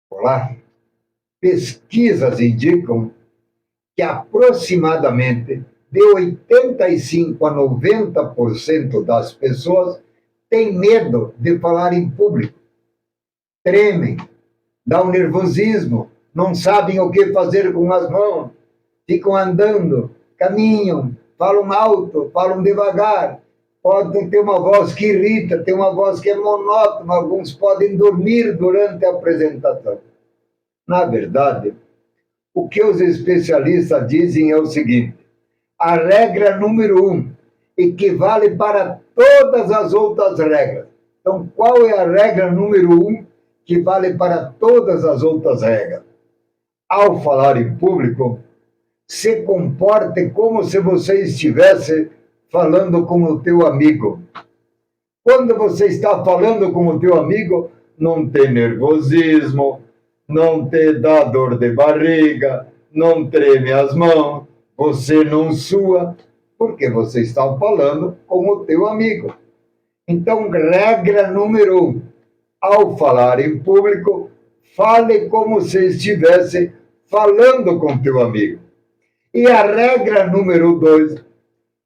Olá. Pesquisas indicam que aproximadamente de 85 a 90% das pessoas têm medo de falar em público. Tremem, dá um nervosismo, não sabem o que fazer com as mãos, ficam andando, caminham, falam alto, falam devagar, podem ter uma voz que irrita, tem uma voz que é monótona, alguns podem dormir durante a apresentação. Na verdade, o que os especialistas dizem é o seguinte: a regra número 1 equivale para todas as outras regras. Então, qual é a regra número 1 que vale para todas as outras regras? Ao falar em público, se comporte como se você estivesse falando com o teu amigo. Quando você está falando com o teu amigo, não tem nervosismo, não te dá dor de barriga, não treme as mãos, você não sua, porque você está falando com o teu amigo. Então, regra número 1, ao falar em público, fale como se estivesse falando com teu amigo. E a regra número 2,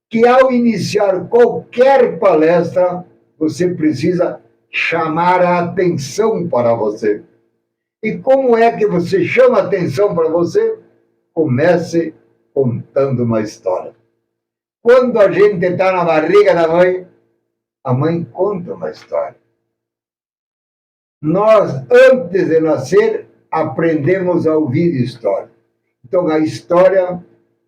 que ao iniciar qualquer palestra, você precisa chamar a atenção para você. E como é que você chama a atenção para você? Comece contando uma história. Quando a gente está na barriga da mãe, a mãe conta uma história. Nós, antes de nascer, aprendemos a ouvir história. Então, a história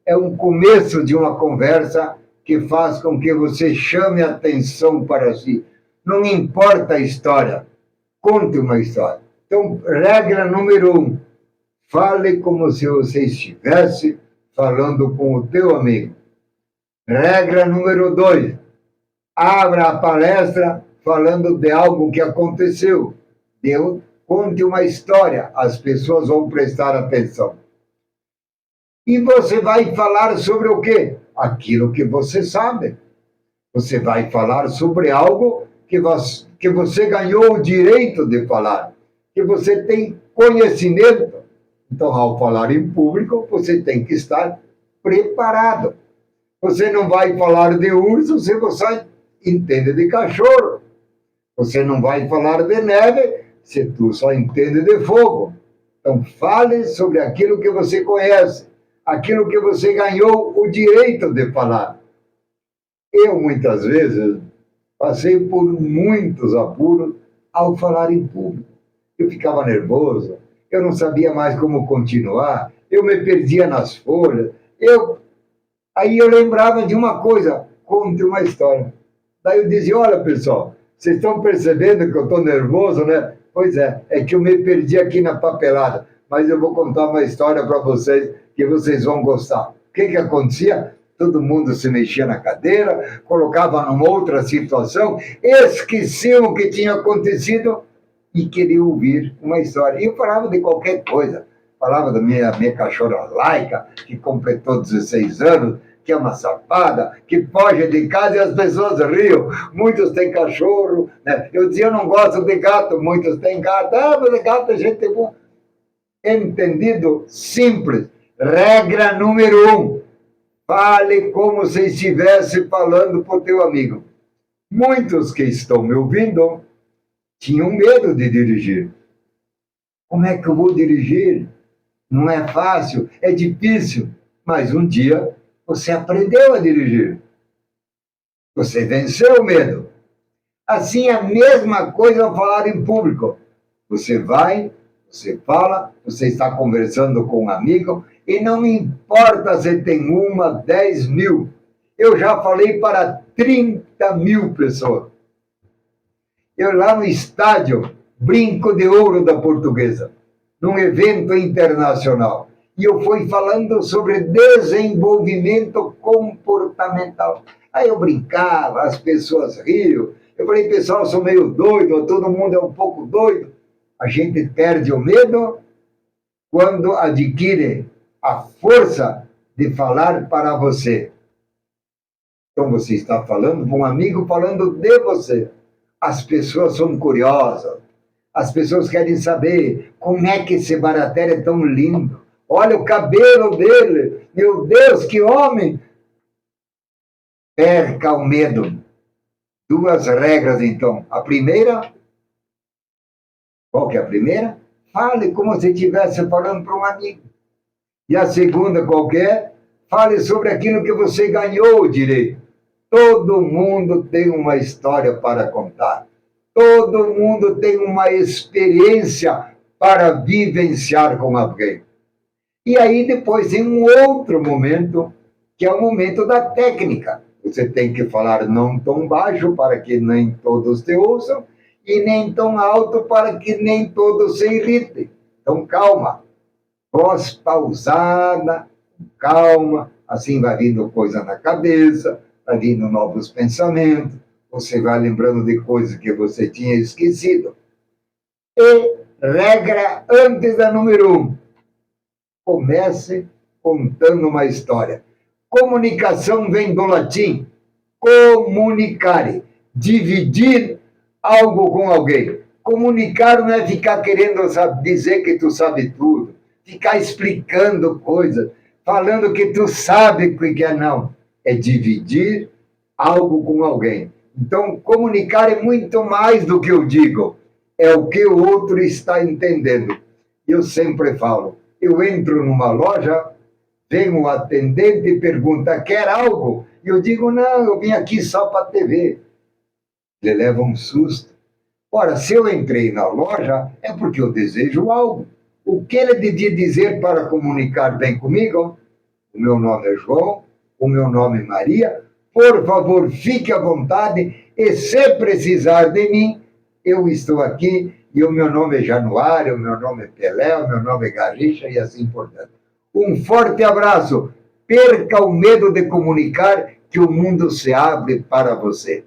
é um começo de uma conversa que faz com que você chame a atenção para si. Não importa a história, conte uma história. Então, regra número 1, fale como se você estivesse falando com o teu amigo. Regra número 2, abra a palestra falando de algo que aconteceu. Conte uma história, as pessoas vão prestar atenção. E você vai falar sobre o quê? Aquilo que você sabe. Você vai falar sobre algo que você ganhou o direito de falar, que você tem conhecimento. Então, ao falar em público, você tem que estar preparado. Você não vai falar de urso se você entende de cachorro. Você não vai falar de neve se tu só entende de fogo. Então, fale sobre aquilo que você conhece, aquilo que você ganhou o direito de falar. Eu, muitas vezes, passei por muitos apuros ao falar em público. Eu ficava nervoso, eu não sabia mais como continuar, eu me perdia nas folhas. Aí eu lembrava de uma coisa, conte uma história. Daí eu dizia, olha, pessoal, vocês estão percebendo que eu estou nervoso, né? Pois é que eu me perdi aqui na papelada, mas eu vou contar uma história para vocês que vocês vão gostar. O que acontecia? Todo mundo se mexia na cadeira, colocava numa outra situação, esquecia o que tinha acontecido e queria ouvir uma história. E eu falava de qualquer coisa. Falava da minha cachorra Laica, que completou 16 anos, que é uma safada, que foge de casa e as pessoas riam. Muitos têm cachorro, né? Eu dizia, eu não gosto de gato, muitos têm gato. Ah, mas gato é gente boa. Entendido? Simples. Regra número 1. Fale como se estivesse falando para o teu amigo. Muitos que estão me ouvindo tinham medo de dirigir. Como é que eu vou dirigir? Não é fácil, é difícil. Mas um dia você aprendeu a dirigir. Você venceu o medo. Assim, a mesma coisa ao falar em público. Você vai, você fala, você está conversando com um amigo, e não importa se tem 10 mil. Eu já falei para 30 mil pessoas. Eu lá no estádio, Brinco de Ouro da Portuguesa, num evento internacional. E eu fui falando sobre desenvolvimento comportamental. Aí eu brincava, as pessoas riam. Eu falei, pessoal, eu sou meio doido, todo mundo é um pouco doido. A gente perde o medo quando adquire a força de falar para você. Então você está falando com um amigo falando de você. As pessoas são curiosas, As pessoas querem saber como é que esse Baratéria é tão lindo. Olha o cabelo dele. Meu Deus, que homem! Perca o medo. Duas regras, então. A primeira, qual que é a primeira? Fale como se estivesse falando para um amigo. E a segunda, qual que é? Fale sobre aquilo que você ganhou direito. Todo mundo tem uma história para contar. Todo mundo tem uma experiência para vivenciar com alguém. E aí depois tem um outro momento, que é o momento da técnica. Você tem que falar não tão baixo para que nem todos te ouçam e nem tão alto para que nem todos se irritem. Então, calma. Voz pausada, calma, assim vai vindo coisa na cabeça, vai vindo novos pensamentos, você vai lembrando de coisas que você tinha esquecido. E regra antes da número 1. Comece contando uma história. Comunicação vem do latim comunicare, dividir algo com alguém. Comunicar não é ficar querendo dizer que tu sabe tudo, ficar explicando coisas, falando que tu sabe o que é, não. É dividir algo com alguém. Então, comunicar é muito mais do que eu digo, é o que o outro está entendendo. Eu sempre falo, eu entro numa loja, vem um atendente e pergunta, quer algo? E eu digo, não, eu vim aqui só para a TV. Ele leva um susto. Ora, se eu entrei na loja, é porque eu desejo algo. O que ele devia dizer para comunicar bem comigo? O meu nome é João, o meu nome é Maria, por favor, fique à vontade, e se precisar de mim, eu estou aqui, e o meu nome é Januário, o meu nome é Pelé, o meu nome é Garrincha, e assim por diante. Um forte abraço, perca o medo de comunicar, que o mundo se abre para você.